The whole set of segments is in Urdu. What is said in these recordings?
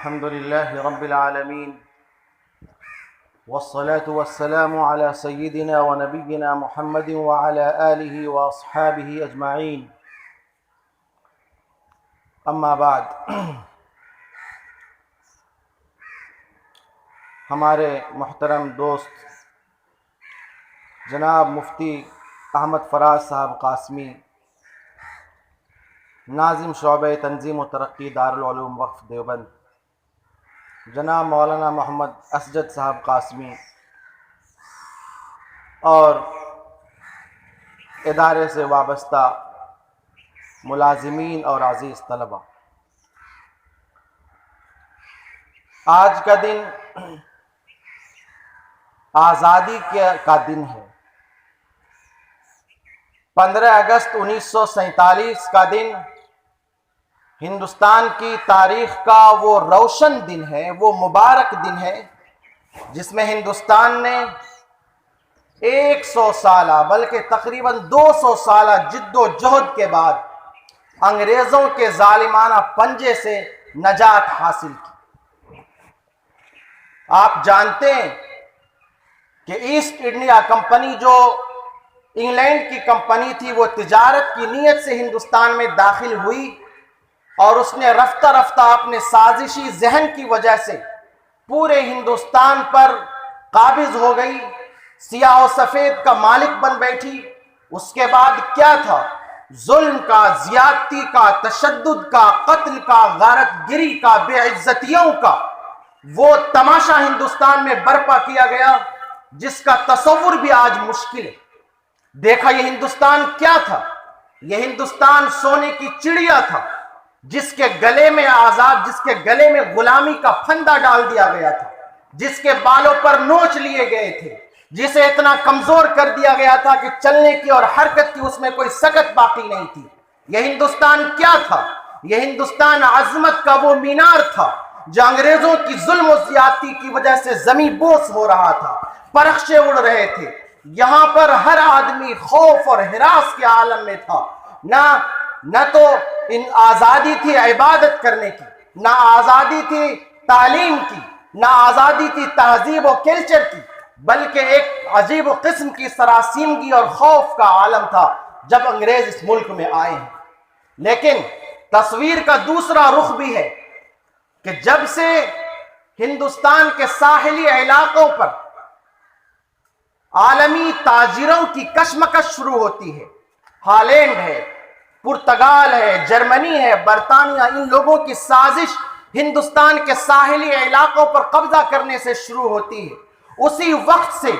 الحمد لله رب العالمين والصلاة والسلام على سيدنا ونبينا محمد وعلى آله وأصحابه أجمعين أما بعد ہمارے محترم دوست جناب مفتی احمد فراز صاحب قاسمی، ناظم شعبہ تنظیم و ترقی دارالعلوم وقف دیوبند، جناب مولانا محمد اسجد صاحب قاسمی اور ادارے سے وابستہ ملازمین اور عزیز طلبہ، آج کا دن آزادی کا دن ہے۔ 15 اگست 1947 کا دن ہندوستان کی تاریخ کا وہ روشن دن ہے، وہ مبارک دن ہے جس میں ہندوستان نے 100 سالہ بلکہ تقریباً 200 سالہ جد و جہد کے بعد انگریزوں کے ظالمانہ پنجے سے نجات حاصل کی۔ آپ جانتے ہیں کہ ایسٹ انڈیا کمپنی جو انگلینڈ کی کمپنی تھی، وہ تجارت کی نیت سے ہندوستان میں داخل ہوئی اور اس نے رفتہ رفتہ اپنے سازشی ذہن کی وجہ سے پورے ہندوستان پر قابض ہو گئی، سیاہ و سفید کا مالک بن بیٹھی۔ اس کے بعد کیا تھا؟ ظلم کا، زیادتی کا، تشدد کا، قتل کا، غارت گری کا، بے عزتیوں کا وہ تماشا ہندوستان میں برپا کیا گیا جس کا تصور بھی آج مشکل ہے۔ دیکھا یہ ہندوستان کیا تھا؟ یہ ہندوستان سونے کی چڑیا تھا جس کے گلے میں غلامی کا پھندا ڈال دیا گیا تھا، جس کے بالوں پر نوچ لیے گئے تھے، جسے اتنا کمزور کر دیا گیا تھا کہ چلنے کی اور حرکت کی اس میں کوئی سکت باقی نہیں تھی۔ یہ ہندوستان کیا تھا؟ یہ ہندوستان عظمت کا وہ مینار تھا جو انگریزوں کی ظلم و زیادتی کی وجہ سے زمیں بوس ہو رہا تھا، پرخشے اڑ رہے تھے۔ یہاں پر ہر آدمی خوف اور ہراس کے عالم میں تھا۔ نہ تو ان آزادی تھی عبادت کرنے کی، نہ آزادی تھی تعلیم کی، نہ آزادی تھی تہذیب و کلچر کی، بلکہ ایک عجیب و قسم کی سراسیمگی اور خوف کا عالم تھا جب انگریز اس ملک میں آئے ہیں۔ لیکن تصویر کا دوسرا رخ بھی ہے کہ جب سے ہندوستان کے ساحلی علاقوں پر عالمی تاجروں کی کشمکش شروع ہوتی ہے، ہالینڈ ہے، پرتگال ہے، جرمنی ہے، برطانیہ، ان لوگوں کی سازش ہندوستان کے ساحلی علاقوں پر قبضہ کرنے سے شروع ہوتی ہے، اسی وقت سے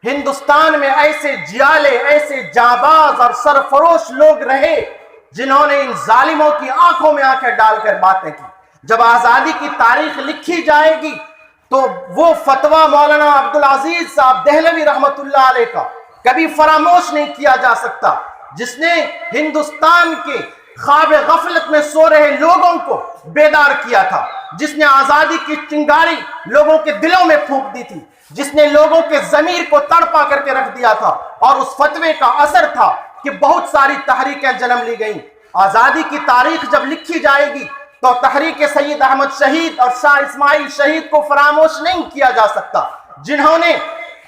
ہندوستان میں ایسے جیالے، ایسے جانباز اور سرفروش لوگ رہے جنہوں نے ان ظالموں کی آنکھوں میں آنکھیں ڈال کر باتیں کی۔ جب آزادی کی تاریخ لکھی جائے گی تو وہ فتویٰ مولانا عبدالعزیز صاحب دہلوی رحمۃ اللہ علیہ کا کبھی فراموش نہیں کیا جا سکتا، جس نے ہندوستان کے خواب غفلت میں سو رہے لوگوں کو بیدار کیا تھا، جس نے آزادی کی چنگاری لوگوں کے دلوں میں پھونک دی تھی، جس نے لوگوں کے ضمیر کو تڑپا کر کے رکھ دیا تھا، اور اس فتوے کا اثر تھا کہ بہت ساری تحریکیں جنم لی گئیں۔ آزادی کی تاریخ جب لکھی جائے گی تو تحریک سید احمد شہید اور شاہ اسماعیل شہید کو فراموش نہیں کیا جا سکتا، جنہوں نے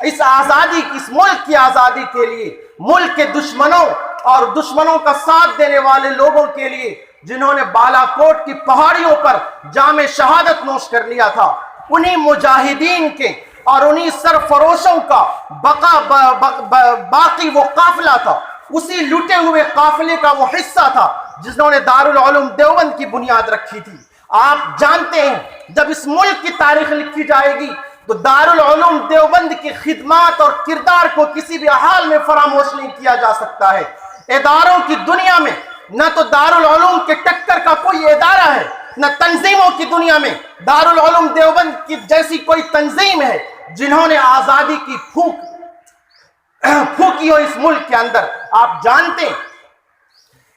اس آزادی کی، اس ملک کی آزادی کے لیے، ملک کے دشمنوں اور دشمنوں کا ساتھ دینے والے لوگوں کے لیے، جنہوں نے بالا کوٹ کی پہاڑیوں پر جام شہادت نوش کر لیا تھا، انہی مجاہدین کے اور انہی سرفروشوں کا باقی وہ قافلہ تھا، اسی لٹے ہوئے قافلے کا وہ حصہ تھا جنہوں نے دارالعلوم دیوبند کی بنیاد رکھی تھی۔ آپ جانتے ہیں جب اس ملک کی تاریخ لکھی جائے گی تو دارالعلوم دیوبند کی خدمات اور کردار کو کسی بھی حال میں فراموش نہیں کیا جا سکتا ہے۔ اداروں کی دنیا میں نہ تو دارالعلوم کے ٹکر کا کوئی ادارہ ہے، نہ تنظیموں کی دنیا میں دارالعلوم دیوبند کی جیسی کوئی تنظیم ہے جنہوں نے آزادی کی پھونکی ہو اس ملک کے اندر۔ آپ جانتے ہیں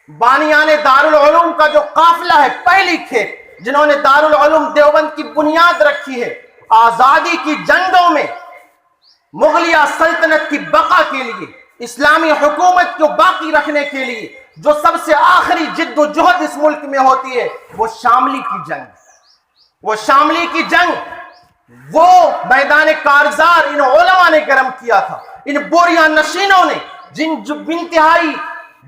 بانیان دارالعلوم کا جو قافلہ ہے، پہلی کھیپ جنہوں نے دارالعلوم دیوبند کی بنیاد رکھی ہے، آزادی کی جنگوں میں مغلیہ سلطنت کی بقا کے لیے، اسلامی حکومت کو باقی رکھنے کے لیے جو سب سے آخری جد و جہد اس ملک میں ہوتی ہے وہ شاملی کی جنگ، وہ شاملی کی جنگ، وہ میدان کارزار ان علماء نے گرم کیا تھا، ان بوریاں نشینوں نے، جن انتہائی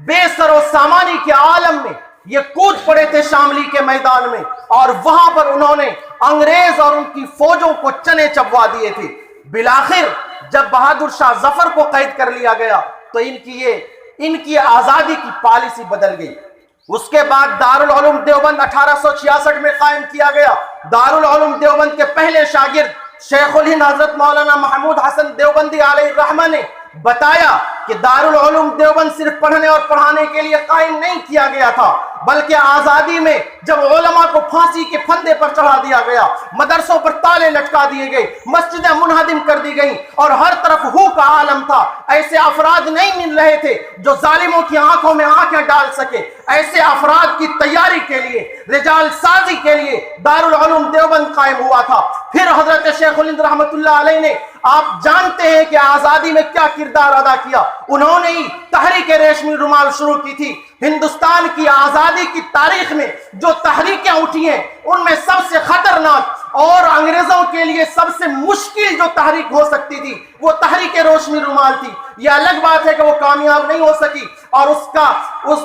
بے سر و سامانی کے عالم میں یہ کود پڑے تھے شاملی کے میدان میں، اور وہاں پر انہوں نے انگریز اور ان کی فوجوں کو چنے چبوا دیے تھے۔ بالآخر جب بہادر شاہ ظفر کو قید کر لیا گیا تو ان کی آزادی کی پالیسی بدل گئی۔ اس کے بعد دارالعلوم دیوبند 1866 میں قائم کیا گیا۔ دارالعلوم دیوبند کے پہلے شاگرد شیخ الہند حضرت مولانا محمود حسن دیوبندی علیہ الرحمہ نے بتایا کہ دارالعلوم دیوبند صرف پڑھنے اور پڑھانے کے لیے قائم نہیں کیا گیا تھا، بلکہ آزادی میں جب علماء کو پھانسی کے پھندے پر چڑھا دیا گیا، مدرسوں پر تالے لٹکا دیے گئے، مسجدیں منہدم کر دی گئیں اور ہر طرف ہو کا عالم تھا، ایسے افراد نہیں مل رہے تھے جو ظالموں کی آنکھوں میں آنکھیں ڈال سکے۔ ایسے افراد کی تیاری کے لیے، رجال سازی کے لیے دارالعلوم دیوبند قائم ہوا تھا۔ پھر حضرت شیخ الہند رحمت اللہ علیہ نے، آپ جانتے ہیں کہ آزادی میں کیا کردار ادا کیا، انہوں نے ہی تحریک ریشمی رومال شروع کی تھی۔ ہندوستان کی آزادی کی تاریخ میں جو تحریکیں اٹھی ہیں ان میں سب سے خطرناک اور انگریزوں کے لیے سب سے مشکل جو تحریک ہو سکتی تھی وہ تحریک ریشمی رومال تھی۔ یہ الگ بات ہے کہ وہ کامیاب نہیں ہو سکی اور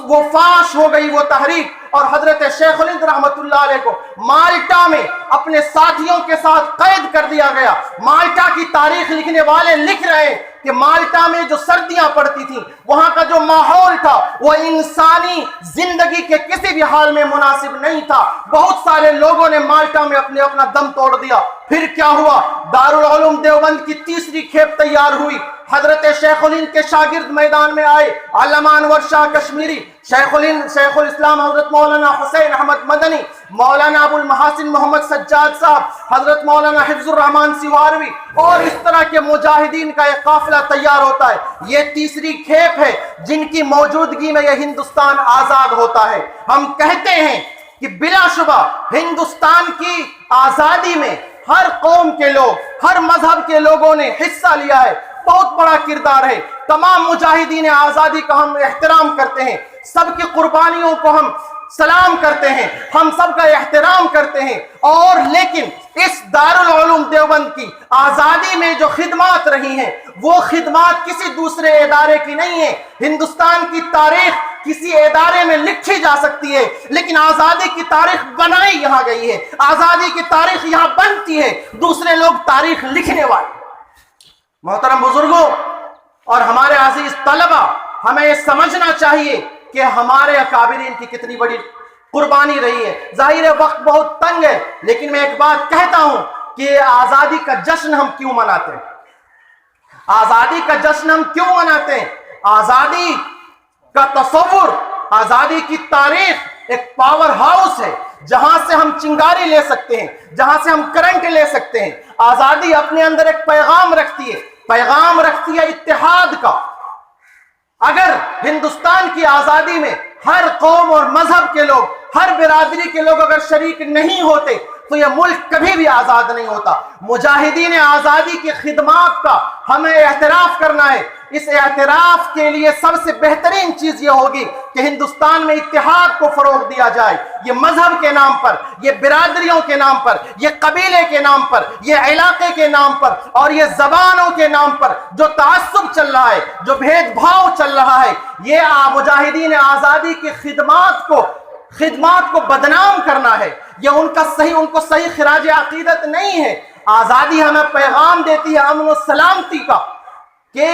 وہ فاش ہو گئی وہ تحریک، اور حضرت شیخ الہند رحمت اللہ علیہ کو مالٹا میں اپنے ساتھیوں کے ساتھ قید کر دیا گیا۔ مالٹا کی تاریخ لکھنے والے لکھ رہے ہیں کہ مالٹا میں جو سردیاں پڑتی تھیں، وہاں کا جو ماحول تھا وہ انسانی زندگی کے کسی بھی حال میں مناسب نہیں تھا۔ بہت سارے لوگوں نے مالٹا میں اپنا دم توڑ دیا۔ پھر کیا ہوا؟ دارالعلوم دیوبند کی تیسری کھیپ تیار ہوئی۔ حضرت شیخ الہند کے شاگرد میدان میں آئے، علامہ انور شاہ کشمیری، شیخ الاسلام حضرت مولانا حسین احمد مدنی، مولانا ابو المحاسن محمد سجاد صاحب، حضرت مولانا حفظ الرحمان سیواروی، اور اس طرح کے مجاہدین کا ایک قافلہ تیار ہوتا ہے۔ یہ تیسری کھیپ ہے جن کی موجودگی میں یہ ہندوستان آزاد ہوتا ہے۔ ہم کہتے ہیں کہ بلا شبہ ہندوستان کی آزادی میں ہر قوم کے لوگ، ہر مذہب کے لوگوں نے حصہ لیا ہے، بہت بڑا کردار ہے۔ تمام مجاہدین آزادی کا ہم احترام کرتے ہیں، سب کی قربانیوں کو ہم سلام کرتے ہیں، ہم سب کا احترام کرتے ہیں، اور لیکن اس دارالعلوم دیوبند کی آزادی میں جو خدمات رہی ہیں وہ خدمات کسی دوسرے ادارے کی نہیں ہے۔ ہندوستان کی تاریخ کسی ادارے میں لکھی جا سکتی ہے لیکن آزادی کی تاریخ بنائی یہاں گئی ہے، آزادی کی تاریخ یہاں بنتی ہے، دوسرے لوگ تاریخ لکھنے والے۔ محترم بزرگوں اور ہمارے عزیز طلبہ، ہمیں یہ سمجھنا چاہیے کہ ہمارے اکابرین کی کتنی بڑی قربانی رہی ہے۔ ظاہر ہے وقت بہت تنگ ہے، لیکن میں ایک بات کہتا ہوں کہ آزادی کا جشن ہم کیوں مناتے ہیں؟ آزادی کا جشن ہم کیوں مناتے ہیں؟ آزادی کا تصور، آزادی کی تاریخ ایک پاور ہاؤس ہے جہاں سے ہم چنگاری لے سکتے ہیں، جہاں سے ہم کرنٹ لے سکتے ہیں۔ آزادی اپنے اندر ایک پیغام رکھتی ہے اتحاد کا۔ اگر ہندوستان کی آزادی میں ہر قوم اور مذہب کے لوگ، ہر برادری کے لوگ اگر شریک نہیں ہوتے تو یہ ملک کبھی بھی آزاد نہیں ہوتا۔ مجاہدین آزادی کی خدمات کا ہمیں اعتراف کرنا ہے۔ اس اعتراف کے لیے سب سے بہترین چیز یہ ہوگی کہ ہندوستان میں اتحاد کو فروغ دیا جائے۔ یہ مذہب کے نام پر، یہ برادریوں کے نام پر، یہ قبیلے کے نام پر، یہ علاقے کے نام پر اور یہ زبانوں کے نام پر جو تعصب چل رہا ہے، جو بھید بھاؤ چل رہا ہے، یہ مجاہدین آزادی کی خدمات کو بدنام کرنا ہے۔ یہ ان کو صحیح خراج عقیدت نہیں ہے۔ آزادی ہمیں پیغام دیتی ہے امن و سلامتی کا، کہ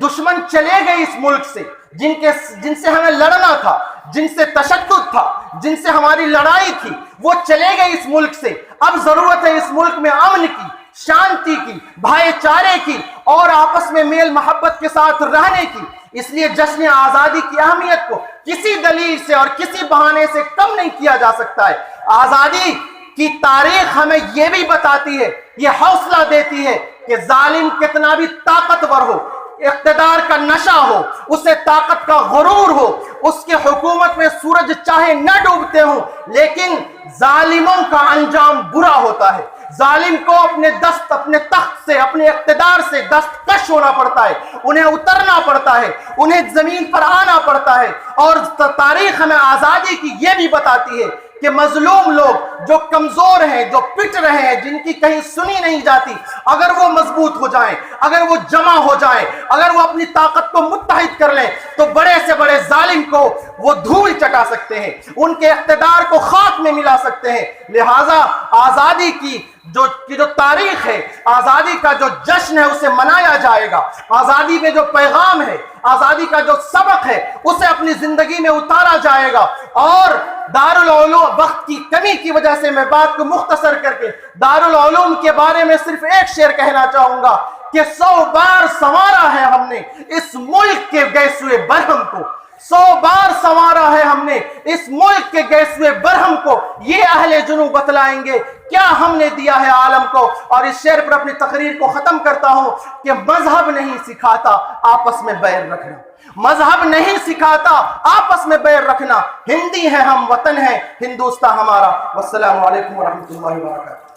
دشمن چلے گئے اس ملک سے، جن سے ہمیں لڑنا تھا، جن سے تشدد تھا، جن سے ہماری لڑائی تھی، وہ چلے گئے اس ملک سے۔ اب ضرورت ہے اس ملک میں امن کی، شانتی کی، بھائی چارے کی اور آپس میں میل محبت کے ساتھ رہنے کی۔ اس لیے جشن آزادی کی اہمیت کو کسی دلیل سے اور کسی بہانے سے کم نہیں کیا جا سکتا ہے۔ آزادی کی تاریخ ہمیں یہ بھی بتاتی ہے، یہ حوصلہ دیتی ہے کہ ظالم کتنا بھی طاقتور ہو، اقتدار کا نشہ ہو، اسے طاقت کا غرور ہو، اس کی حکومت میں سورج چاہے نہ ڈوبتے ہوں، لیکن ظالموں کا انجام برا ہوتا ہے۔ ظالم کو اپنے تخت سے، اپنے اقتدار سے دستکش ہونا پڑتا ہے، انہیں اترنا پڑتا ہے، انہیں زمین پر آنا پڑتا ہے۔ اور تاریخ ہمیں آزادی کی یہ بھی بتاتی ہے کہ مظلوم لوگ جو کمزور ہیں، جو پٹ رہے ہیں، جن کی کہیں سنی نہیں جاتی، اگر وہ مضبوط ہو جائیں، اگر وہ جمع ہو جائیں، اگر وہ اپنی طاقت کو متحد کر لیں تو بڑے سے بڑے ظالم کو وہ دھول چٹا سکتے ہیں، ان کے اقتدار کو خاک میں ملا سکتے ہیں۔ لہٰذا آزادی کی جو تاریخ ہے، آزادی کا جو جشن ہے اسے منایا جائے گا، آزادی میں جو پیغام ہے، آزادی کا جو سبق ہے اسے اپنی زندگی میں اتارا جائے گا۔ اور دارالعلوم، وقت کی کمی کی وجہ سے میں بات کو مختصر کر کے دارالعلوم کے بارے میں صرف ایک شعر کہنا چاہوں گا کہ 100 بار سنوارا ہے ہم نے اس ملک کے گیسوئے برہم کو، 100 بار سنوارا ہے ہم نے اس ملک کے گیسوئے برہم کو، یہ اہل جنوب بتلائیں گے کیا ہم نے دیا ہے عالم کو۔ اور اس شعر پر اپنی تقریر کو ختم کرتا ہوں کہ مذہب نہیں سکھاتا آپس میں بیر رکھنا، مذہب نہیں سکھاتا آپس میں بیر رکھنا، ہندی ہے ہم، وطن ہے ہندوستان ہمارا۔ والسلام علیکم ورحمۃ اللہ وبرکاتہ۔